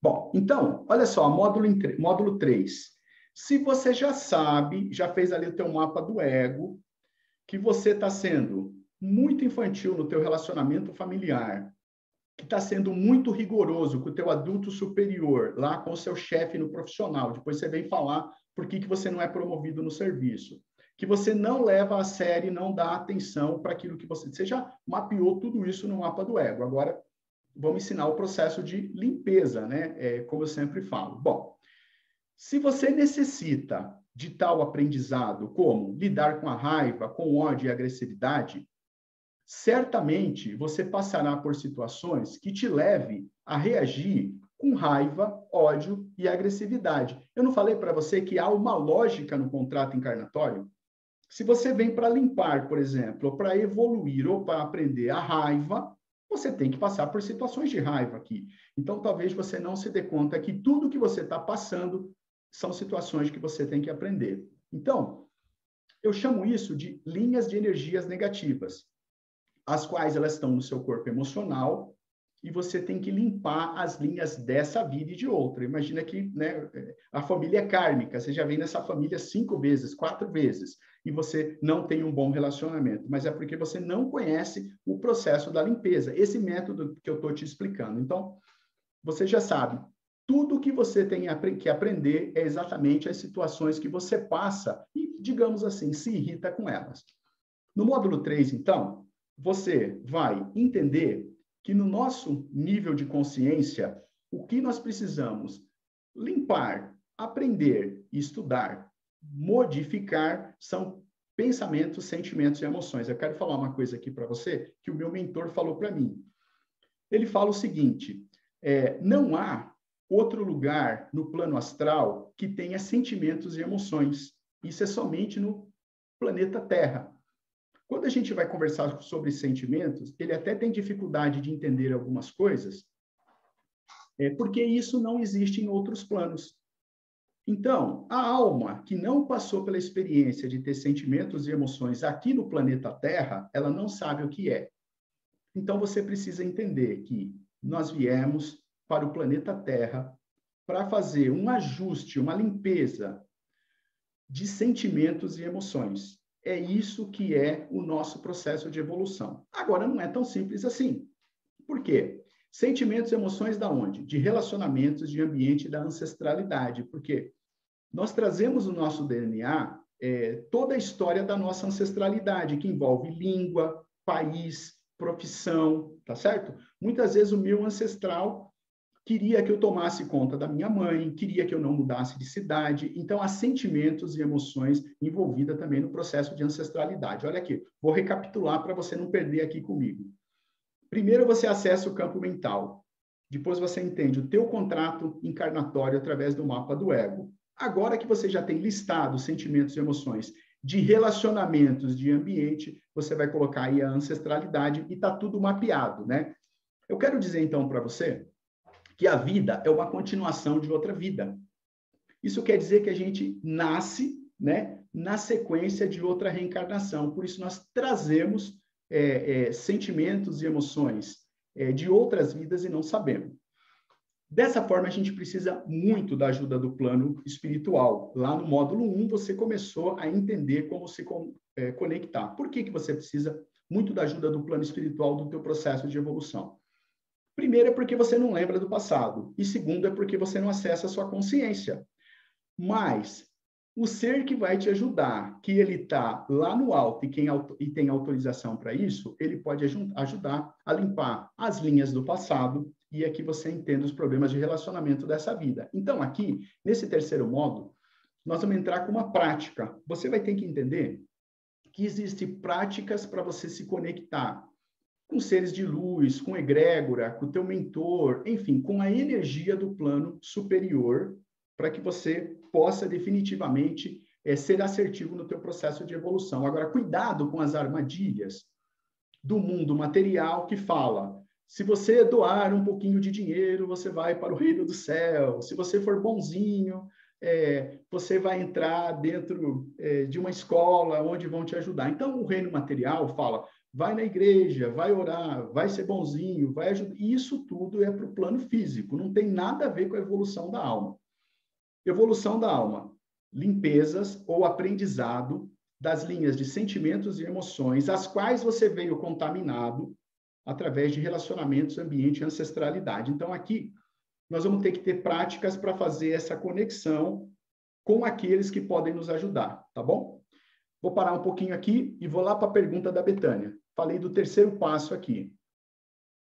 Bom, então, olha só, módulo 3. Se você já sabe, já fez ali o teu mapa do ego, que você está sendo muito infantil no teu relacionamento familiar, que está sendo muito rigoroso com o teu adulto superior, lá com o seu chefe no profissional, depois você vem falar por que você não é promovido no serviço, que você não leva a sério, não dá atenção para aquilo que você já mapeou tudo isso no mapa do ego. Agora, vamos ensinar o processo de limpeza, né? Como eu sempre falo. Bom, se você necessita de tal aprendizado como lidar com a raiva, com ódio e agressividade, certamente você passará por situações que te levem a reagir com raiva, ódio e agressividade. Eu não falei para você que há uma lógica no contrato encarnatório? Se você vem para limpar, por exemplo, ou para evoluir, ou para aprender a raiva, você tem que passar por situações de raiva aqui. Então, talvez você não se dê conta que tudo que você está passando são situações que você tem que aprender. Então, eu chamo isso de linhas de energias negativas, as quais elas estão no seu corpo emocional, e você tem que limpar as linhas dessa vida e de outra. Imagina que, né, a família é kármica, você já vem nessa família 5 vezes, 4 vezes, e você não tem um bom relacionamento, mas é porque você não conhece o processo da limpeza, esse método que eu estou te explicando. Então, você já sabe, tudo que você tem que aprender é exatamente as situações que você passa e, digamos assim, se irrita com elas. No módulo 3, então, você vai entender que no nosso nível de consciência, o que nós precisamos limpar, aprender, estudar, modificar são pensamentos, sentimentos e emoções. Eu quero falar uma coisa aqui para você que o meu mentor falou para mim. Ele fala o seguinte, não há outro lugar no plano astral que tenha sentimentos e emoções. Isso é somente no planeta Terra. Quando a gente vai conversar sobre sentimentos, ele até tem dificuldade de entender algumas coisas, porque isso não existe em outros planos. Então, a alma que não passou pela experiência de ter sentimentos e emoções aqui no planeta Terra, ela não sabe o que é. Então, você precisa entender que nós viemos para o planeta Terra para fazer um ajuste, uma limpeza de sentimentos e emoções. É isso que é o nosso processo de evolução. Agora, não é tão simples assim. Por quê? Sentimentos e emoções da onde? De relacionamentos, de ambiente, da ancestralidade. Porque nós trazemos no nosso DNA toda a história da nossa ancestralidade, que envolve língua, país, profissão, tá certo? Muitas vezes o meu ancestral queria que eu tomasse conta da minha mãe, queria que eu não mudasse de cidade. Então, há sentimentos e emoções envolvidas também no processo de ancestralidade. Olha aqui, vou recapitular para você não perder aqui comigo. Primeiro, você acessa o campo mental. Depois, você entende o teu contrato encarnatório através do mapa do ego. Agora que você já tem listado sentimentos e emoções de relacionamentos, de ambiente, você vai colocar aí a ancestralidade e está tudo mapeado, né? Eu quero dizer, então, para você que a vida é uma continuação de outra vida. Isso quer dizer que a gente nasce, né, na sequência de outra reencarnação. Por isso, nós trazemos sentimentos e emoções de outras vidas e não sabemos. Dessa forma, a gente precisa muito da ajuda do plano espiritual. Lá no módulo 1, você começou a entender como se conectar. Por que você precisa muito da ajuda do plano espiritual do teu processo de evolução? Primeiro é porque você não lembra do passado. E segundo é porque você não acessa a sua consciência. Mas o ser que vai te ajudar, que ele está lá no alto e tem autorização para isso, ele pode ajudar a limpar as linhas do passado e é que você entenda os problemas de relacionamento dessa vida. Então, aqui, nesse terceiro módulo, nós vamos entrar com uma prática. Você vai ter que entender que existem práticas para você se conectar com seres de luz, com egrégora, com o teu mentor, enfim, com a energia do plano superior, para que você possa definitivamente ser assertivo no teu processo de evolução. Agora, cuidado com as armadilhas do mundo material que fala, se você doar um pouquinho de dinheiro, você vai para o reino do céu. Se você for bonzinho, você vai entrar dentro de uma escola onde vão te ajudar. Então, o reino material fala, vai na igreja, vai orar, vai ser bonzinho, vai ajudar. Isso tudo é para o plano físico, não tem nada a ver com a evolução da alma. Evolução da alma, limpezas ou aprendizado das linhas de sentimentos e emoções, as quais você veio contaminado através de relacionamentos, ambiente e ancestralidade. Então, aqui, nós vamos ter que ter práticas para fazer essa conexão com aqueles que podem nos ajudar, tá bom? Vou parar um pouquinho aqui e vou lá para a pergunta da Betânia. Falei do terceiro passo aqui.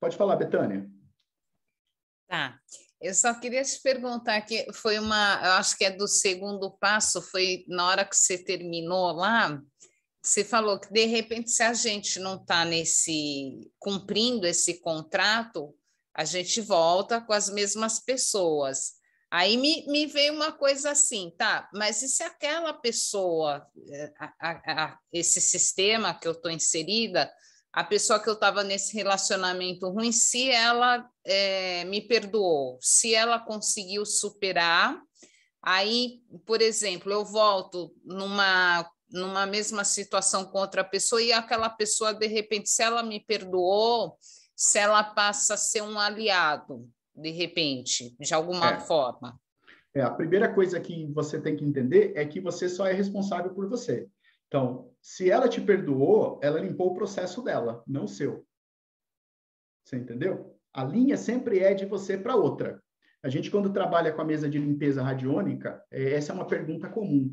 Pode falar, Betânia. Tá. Eu só queria te perguntar que foi eu acho que é do segundo passo, foi na hora que você terminou lá, você falou que de repente se a gente não está cumprindo esse contrato, a gente volta com as mesmas pessoas. Aí me veio uma coisa assim, tá? Mas e se aquela pessoa, esse sistema que eu estou inserida, a pessoa que eu estava nesse relacionamento ruim, se ela me perdoou, se ela conseguiu superar, aí, por exemplo, eu volto numa mesma situação com outra pessoa e aquela pessoa, de repente, se ela me perdoou, se ela passa a ser um aliado, de repente, de alguma forma. A primeira coisa que você tem que entender é que você só é responsável por você. Então, se ela te perdoou, ela limpou o processo dela, não o seu. Você entendeu? A linha sempre é de você para outra. A gente, quando trabalha com a mesa de limpeza radiônica, essa é uma pergunta comum.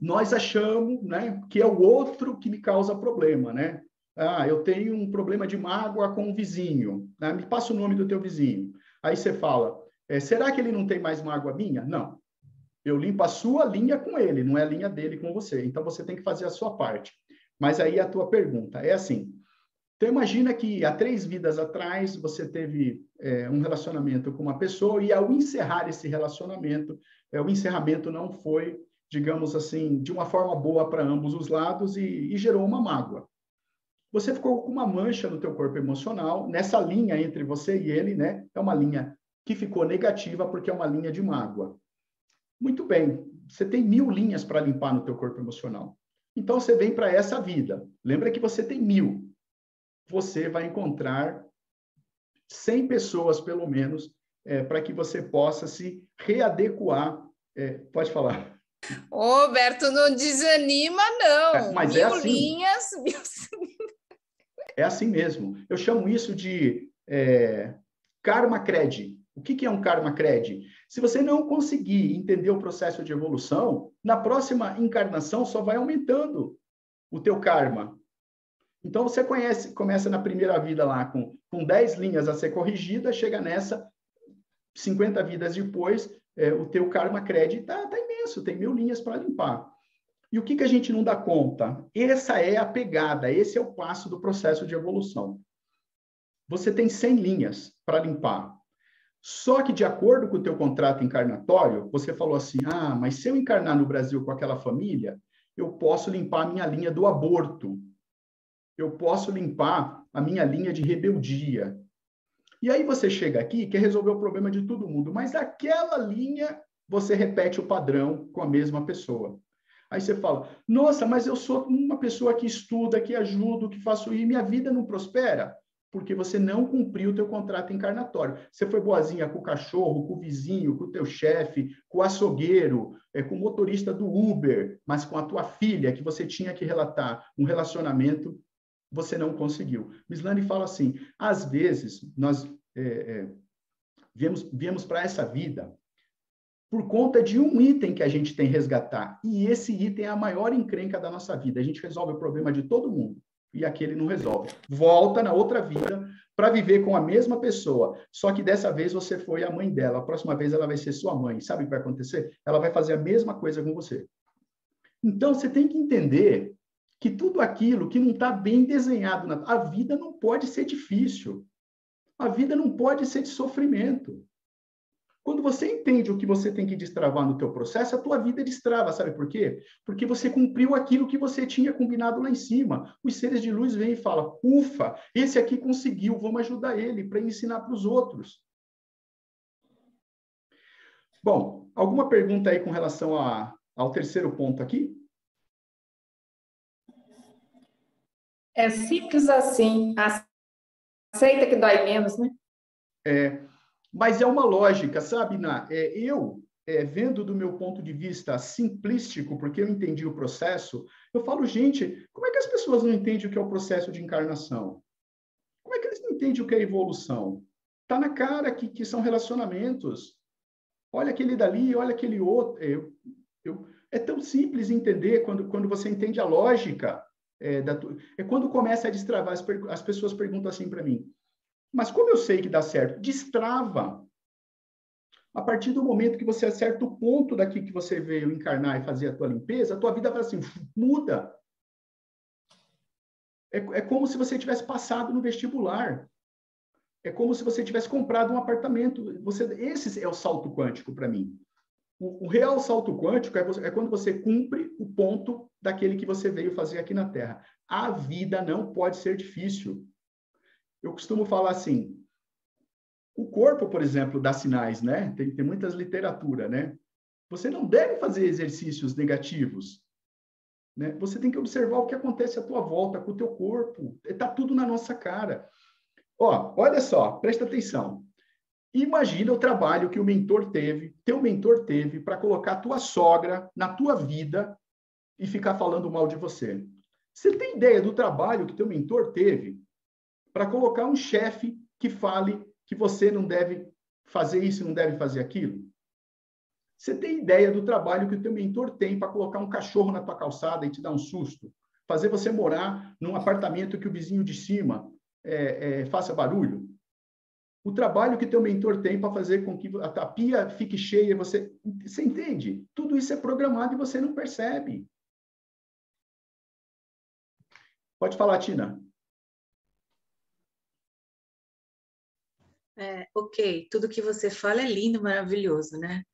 Nós achamos, né, que é o outro que me causa problema, né? Ah, eu tenho um problema de mágoa com o vizinho. Né? Me passa o nome do teu vizinho. Aí você fala, será que ele não tem mais mágoa minha? Não. Eu limpo a sua linha com ele, não é a linha dele com você. Então, você tem que fazer a sua parte. Mas aí a tua pergunta é assim, então imagina que há 3 vidas atrás você teve um relacionamento com uma pessoa e ao encerrar esse relacionamento, o encerramento não foi, digamos assim, de uma forma boa para ambos os lados e gerou uma mágoa. Você ficou com uma mancha no teu corpo emocional, nessa linha entre você e ele, né? É uma linha que ficou negativa porque é uma linha de mágoa. Muito bem, você tem 1000 linhas para limpar no teu corpo emocional. Então, você vem para essa vida. Lembra que você tem 1000. Você vai encontrar 100 pessoas, pelo menos, para que você possa se readequar. Pode falar. Ô, Berto, não desanima, não. Mas 1000 assim, linhas. É assim mesmo. Eu chamo isso de karma cred. O que é um karma cred? Se você não conseguir entender o processo de evolução, na próxima encarnação só vai aumentando o teu karma. Então, você começa na primeira vida lá com 10 linhas a ser corrigida, chega nessa, 50 vidas depois, o teu karma cred tá imenso, tem 1000 linhas para limpar. E o que a gente não dá conta? Essa é a pegada, esse é o passo do processo de evolução. Você tem 100 linhas para limpar. Só que, de acordo com o teu contrato encarnatório, você falou assim, mas se eu encarnar no Brasil com aquela família, eu posso limpar a minha linha do aborto. Eu posso limpar a minha linha de rebeldia. E aí você chega aqui e quer resolver o problema de todo mundo, mas aquela linha você repete o padrão com a mesma pessoa. Aí você fala, nossa, mas eu sou uma pessoa que estuda, que ajudo, que faço isso, e minha vida não prospera, porque você não cumpriu o teu contrato encarnatório. Você foi boazinha com o cachorro, com o vizinho, com o teu chefe, com o açougueiro, com o motorista do Uber, mas com a tua filha, que você tinha que relatar um relacionamento, você não conseguiu. Mislane fala assim, às vezes nós viemos para essa vida por conta de um item que a gente tem que resgatar. E esse item é a maior encrenca da nossa vida. A gente resolve o problema de todo mundo e aquele não resolve. Volta na outra vida para viver com a mesma pessoa. Só que dessa vez você foi a mãe dela. A próxima vez ela vai ser sua mãe. Sabe o que vai acontecer? Ela vai fazer a mesma coisa com você. Então você tem que entender que tudo aquilo que não está bem desenhado, a vida não pode ser difícil. A vida não pode ser de sofrimento. Quando você entende o que você tem que destravar no teu processo, a tua vida destrava, sabe por quê? Porque você cumpriu aquilo que você tinha combinado lá em cima. Os seres de luz vêm e falam, ufa, esse aqui conseguiu, vamos ajudar ele para ensinar para os outros. Bom, alguma pergunta aí com relação ao terceiro ponto aqui? É simples assim. Aceita que dói menos, né? Mas é uma lógica, sabe, Ná? Vendo do meu ponto de vista simplístico, porque eu entendi o processo, eu falo, gente, como é que as pessoas não entendem o que é o processo de encarnação? Como é que eles não entendem o que é evolução? Está na cara que são relacionamentos. Olha aquele dali, olha aquele outro. É tão simples entender quando você entende a lógica. Quando começa a destravar, as pessoas perguntam assim para mim, mas como eu sei que dá certo? Destrava. A partir do momento que você acerta o ponto daqui que você veio encarnar e fazer a tua limpeza, a tua vida vai assim, muda. É como se você tivesse passado no vestibular. É como se você tivesse comprado um apartamento. Esse é o salto quântico para mim. O real salto quântico é quando você cumpre o ponto daquele que você veio fazer aqui na Terra. A vida não pode ser difícil. Eu costumo falar assim, o corpo, por exemplo, dá sinais, né? Tem muitas literatura, né? Você não deve fazer exercícios negativos, né? Você tem que observar o que acontece à tua volta com o teu corpo. Está tudo na nossa cara. Ó, olha só, presta atenção. Imagina o trabalho que o mentor teve, teu mentor teve, para colocar a tua sogra na tua vida e ficar falando mal de você. Você tem ideia do trabalho que teu mentor teve para colocar um chefe que fale que você não deve fazer isso, não deve fazer aquilo? Você tem ideia do trabalho que o teu mentor tem para colocar um cachorro na tua calçada e te dar um susto? Fazer você morar num apartamento que o vizinho de cima faça barulho? O trabalho que teu mentor tem para fazer com que a pia fique cheia, você entende? Tudo isso é programado e você não percebe. Pode falar, Tina. Ok, tudo que você fala é lindo, maravilhoso, né?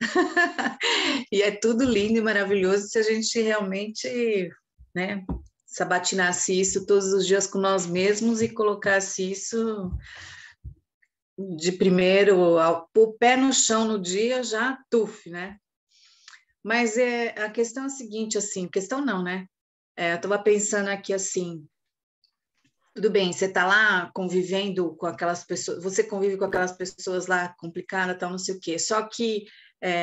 E é tudo lindo e maravilhoso se a gente realmente, né, sabatinasse isso todos os dias com nós mesmos e colocasse isso de primeiro, o pé no chão no dia, já tuf, né? Mas a questão é a seguinte, assim, questão não, né? Eu estava pensando aqui assim, tudo bem, você está lá convivendo com aquelas pessoas, você convive com aquelas pessoas lá complicadas, tal, não sei o quê, só que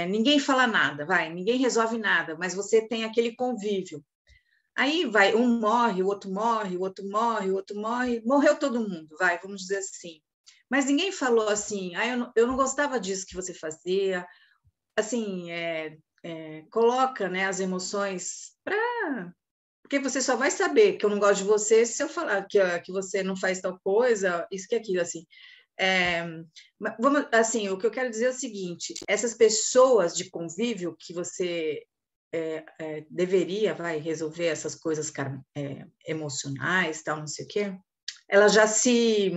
ninguém fala nada, ninguém resolve nada, mas você tem aquele convívio. Aí vai, um morre, o outro morre, o outro morre, o outro morre, morreu todo mundo, vamos dizer assim. Mas ninguém falou assim, eu não gostava disso que você fazia, assim, coloca, né, as emoções para... Porque você só vai saber que eu não gosto de você se eu falar que você não faz tal coisa, isso que aquilo, assim. Assim, o que eu quero dizer é o seguinte, essas pessoas de convívio que você deveria, resolver essas coisas emocionais, tal, não sei o quê, elas já se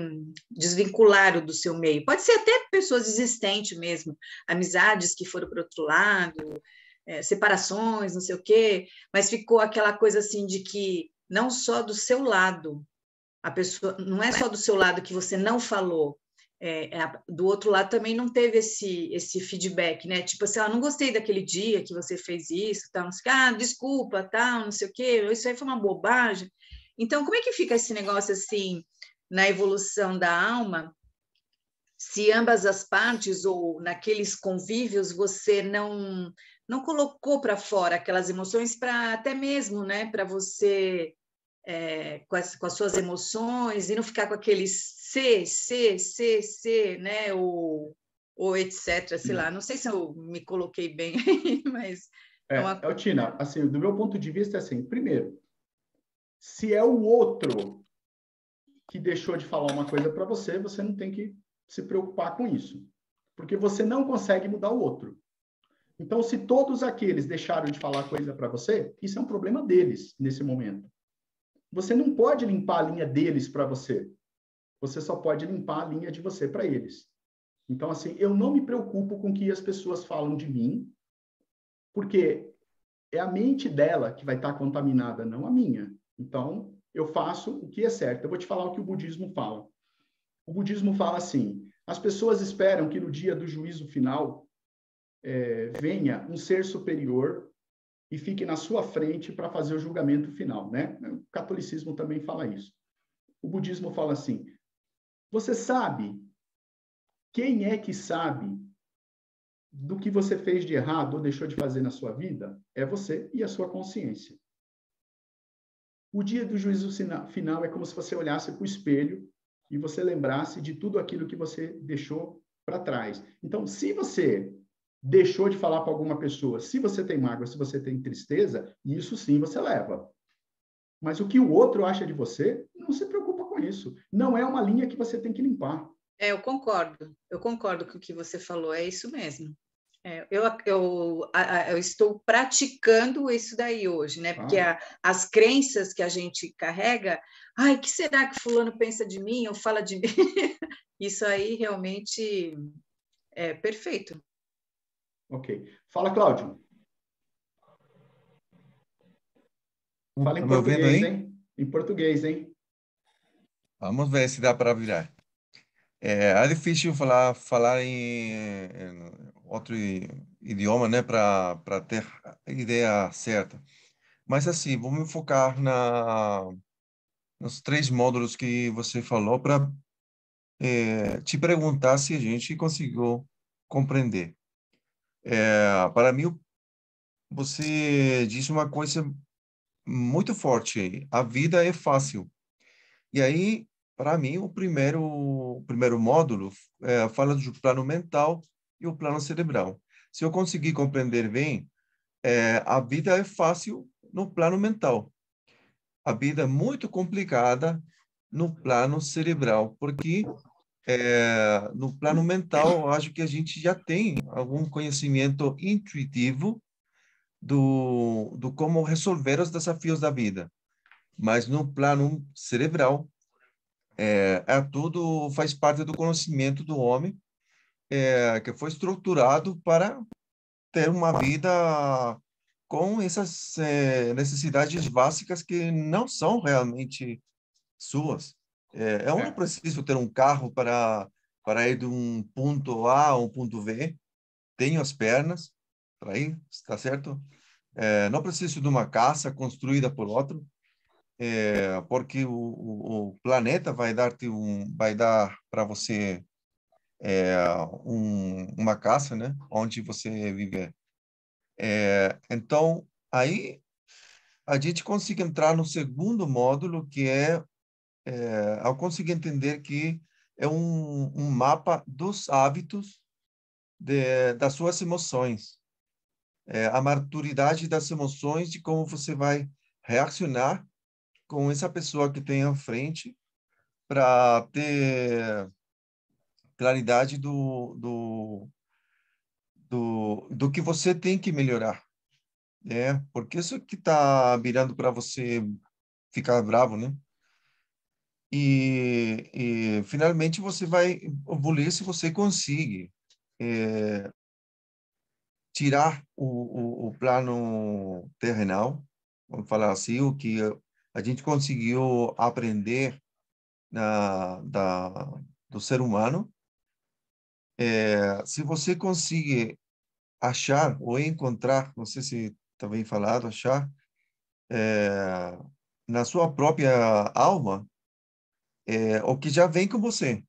desvincularam do seu meio. Pode ser até pessoas existentes mesmo, amizades que foram para o outro lado, separações, não sei o quê, mas ficou aquela coisa assim de que não só do seu lado, a pessoa, não é só do seu lado que você não falou, do outro lado também não teve esse feedback, né? Tipo assim, não gostei daquele dia que você fez isso, tal, não sei o quê, desculpa, tal, não sei o quê, isso aí foi uma bobagem. Então, como é que fica esse negócio assim na evolução da alma, se ambas as partes ou naqueles convívios você não colocou para fora aquelas emoções para até mesmo, né, para você com as suas emoções e não ficar com aqueles né, ou etc, sei lá, não sei se eu me coloquei bem aí, mas Tina, assim, do meu ponto de vista, assim, primeiro, se é o outro que deixou de falar uma coisa para você, você não tem que se preocupar com isso, porque você não consegue mudar o outro. Então, se todos aqueles deixaram de falar coisa para você, isso é um problema deles nesse momento. Você não pode limpar a linha deles para você. Você só pode limpar a linha de você para eles. Então, assim, eu não me preocupo com o que as pessoas falam de mim, porque é a mente dela que vai estar contaminada, não a minha. Então, eu faço o que é certo. Eu vou te falar o que o budismo fala. O budismo fala assim, as pessoas esperam que no dia do juízo final venha um ser superior e fique na sua frente para fazer o julgamento final, né? O catolicismo também fala isso. o budismo fala assim, você sabe, quem é que sabe do que você fez de errado ou deixou de fazer na sua vida? É você e a sua consciência. O dia do juízo final é como se você olhasse para o espelho e você lembrasse de tudo aquilo que você deixou para trás. Então, se você deixou de falar para alguma pessoa, se você tem mágoa, se você tem tristeza, isso sim você leva. Mas o que o outro acha de você, não se preocupa com isso. Não é uma linha que você tem que limpar. Eu concordo com o que você falou, é isso mesmo. Eu estou praticando isso daí hoje, né? Porque as crenças que a gente carrega, ai, que será que fulano pensa de mim ou fala de mim? Isso aí realmente é perfeito. Ok. Fala, Cláudio. Fala em Tá me ouvindo aí? português, hein? Em português, hein? Vamos ver se dá para virar. É difícil falar em outro idioma, né, para ter a ideia certa. Mas assim, vamos focar nos 3 módulos que você falou para te perguntar se a gente conseguiu compreender. Para mim, você disse uma coisa muito forte aí. A vida é fácil. E aí, para mim, o primeiro módulo fala do plano mental e o plano cerebral. Se eu conseguir compreender bem, a vida é fácil no plano mental. A vida é muito complicada no plano cerebral, porque no plano mental, eu acho que a gente já tem algum conhecimento intuitivo do como resolver os desafios da vida. Mas no plano cerebral, tudo faz parte do conhecimento do homem, que foi estruturado para ter uma vida com essas necessidades básicas que não são realmente suas. Eu não preciso ter um carro para ir de um ponto A a um ponto B. Tenho as pernas para ir, está certo? Não preciso de uma casa construída por outro. Porque o planeta vai dar para você uma casa, né, onde você viver. Então, aí a gente consegue entrar no segundo módulo, que ao conseguir entender que é um mapa dos hábitos das suas emoções, a maturidade das emoções, de como você vai reaccionar com essa pessoa que tem à frente, para ter claridade do que você tem que melhorar, né? Porque isso que está virando para você ficar bravo, né? E finalmente você vai evoluir se você conseguir tirar o plano terrenal, vamos falar assim, o que a gente conseguiu aprender do ser humano. Se você conseguir achar ou encontrar, não sei se está bem falado, achar na sua própria alma o que já vem com você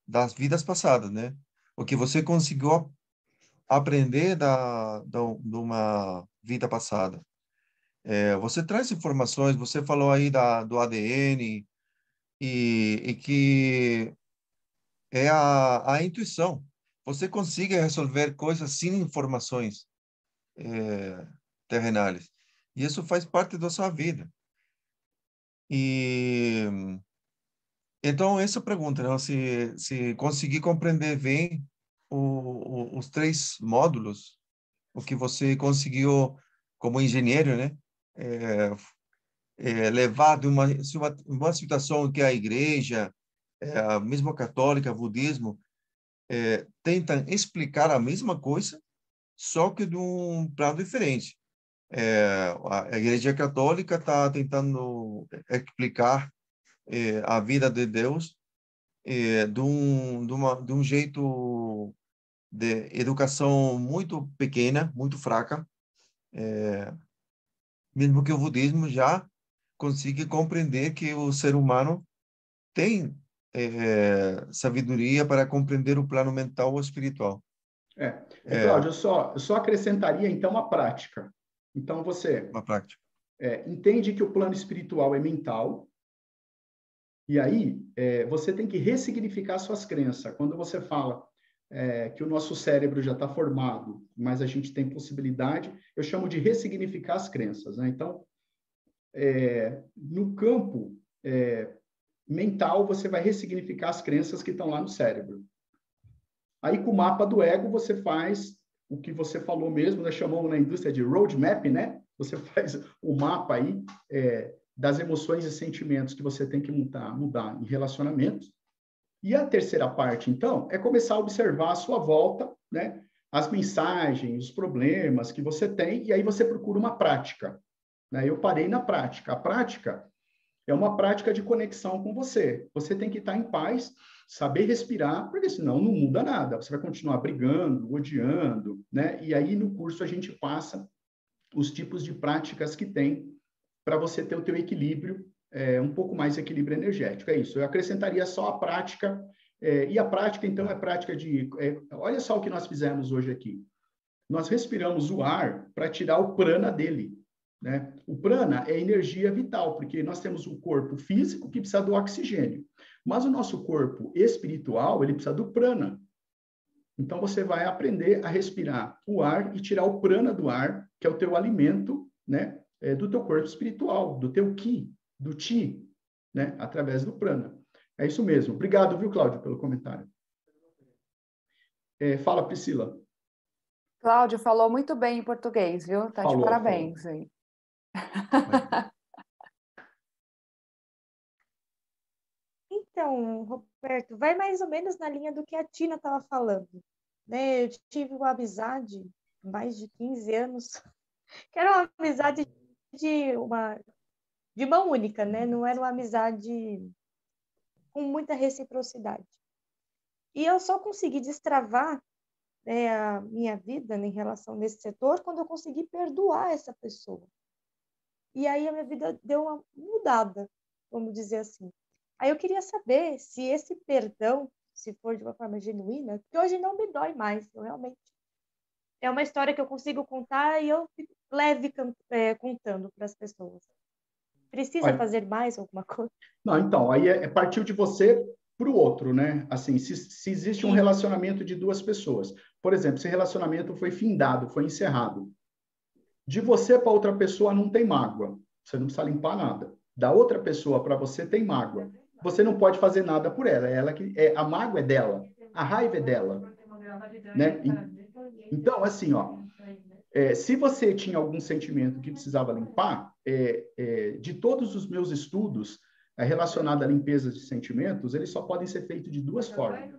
das vidas passadas, né? O que você conseguiu aprender de uma vida passada. Você traz informações, você falou aí do ADN e que é a intuição. Você consiga resolver coisas sem informações terrenais. E isso faz parte da sua vida. E então, essa pergunta, né? Se conseguir compreender bem os 3 módulos, o que você conseguiu como engenheiro, né? Levar de uma situação que a igreja, mesmo a católica, o budismo, tentam explicar a mesma coisa, só que de um plano diferente. A Igreja Católica está tentando explicar a vida de Deus de um jeito de educação muito pequena, muito fraca, mesmo que o budismo já consiga compreender que o ser humano tem sabedoria para compreender o plano mental ou espiritual. Cláudio, eu só acrescentaria, então, a prática. Então, você Uma prática. entende que o plano espiritual é mental, e aí você tem que ressignificar suas crenças. Quando você fala que o nosso cérebro já está formado, mas a gente tem possibilidade, eu chamo de ressignificar as crenças, né? Então, no campo mental, você vai ressignificar as crenças que estão lá no cérebro. Aí, com o mapa do ego, você faz o que você falou mesmo, nós chamamos na indústria de roadmap, né? Você faz o mapa aí das emoções e sentimentos que você tem que mudar em relacionamentos. E a terceira parte, então, é começar a observar à sua volta, né? As mensagens, os problemas que você tem, e aí você procura uma prática, né? Eu parei na prática. A prática é uma prática de conexão com você. Você tem que estar em paz, saber respirar, porque senão não muda nada. Você vai continuar brigando, odiando, né? E aí, no curso, a gente passa os tipos de práticas que tem para você ter o teu equilíbrio, um pouco mais equilíbrio energético. É isso. Eu acrescentaria só a prática, e a prática, então, é prática de... olha só o que nós fizemos hoje aqui. Nós respiramos o ar para tirar o prana dele, né? O prana é energia vital, porque nós temos o corpo físico que precisa do oxigênio, mas o nosso corpo espiritual, ele precisa do prana. Então, você vai aprender a respirar o ar e tirar o prana do ar, que é o teu alimento, né? Do teu corpo espiritual, do teu ki, do ti, né? Através do prana. É isso mesmo. Obrigado, viu, Cláudio, pelo comentário. Fala, Priscila. Cláudio falou muito bem em português, viu? Tá de parabéns aí. Então, Roberto, vai mais ou menos na linha do que a Tina estava falando, né? Eu tive uma amizade há mais de 15 anos, que era uma amizade de mão única, né? Não era uma amizade com muita reciprocidade. E eu só consegui destravar, né, a minha vida, né, em relação nesse setor quando eu consegui perdoar essa pessoa. E aí a minha vida deu uma mudada, vamos dizer assim. Aí eu queria saber se esse perdão, se for de uma forma genuína, que hoje não me dói mais, eu realmente... É uma história que eu consigo contar e eu fico leve contando para as pessoas. Precisa fazer mais alguma coisa? Não, então, aí partiu de você para o outro, né? Assim, se existe um relacionamento de duas pessoas, por exemplo, esse relacionamento foi findado, foi encerrado. De você para outra pessoa não tem mágoa, você não precisa limpar nada. Da outra pessoa para você tem mágoa. Você não pode fazer nada por ela, a mágoa é dela, a raiva é dela, né? Então, assim, ó, se você tinha algum sentimento que precisava limpar, de todos os meus estudos relacionados à limpeza de sentimentos, eles só podem ser feitos de duas formas.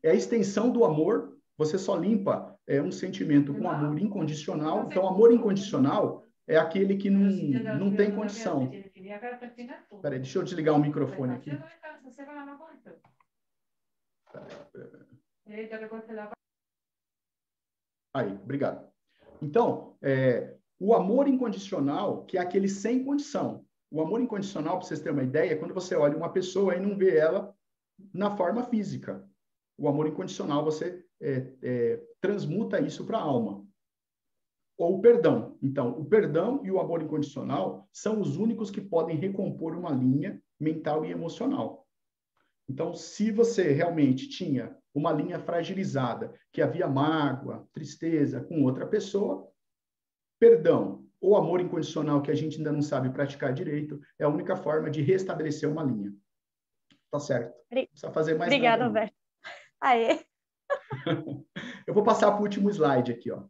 É a extensão do amor, você só limpa um sentimento com amor incondicional. Então, amor incondicional é aquele que não tem condição. Espera aí, deixa eu desligar o microfone aqui. Aí, obrigado. Então, o amor incondicional, que é aquele sem condição. O amor incondicional, para vocês terem uma ideia, é quando você olha uma pessoa e não vê ela na forma física. O amor incondicional, você transmuta isso para a alma. Ou o perdão. Então, o perdão e o amor incondicional são os únicos que podem recompor uma linha mental e emocional. Então, se você realmente tinha uma linha fragilizada, que havia mágoa, tristeza com outra pessoa, perdão ou amor incondicional, que a gente ainda não sabe praticar direito, é a única forma de restabelecer uma linha. Tá certo. Não precisa fazer mais nada. Obrigada, Roberto. Aê! Eu vou passar para o último slide aqui, ó.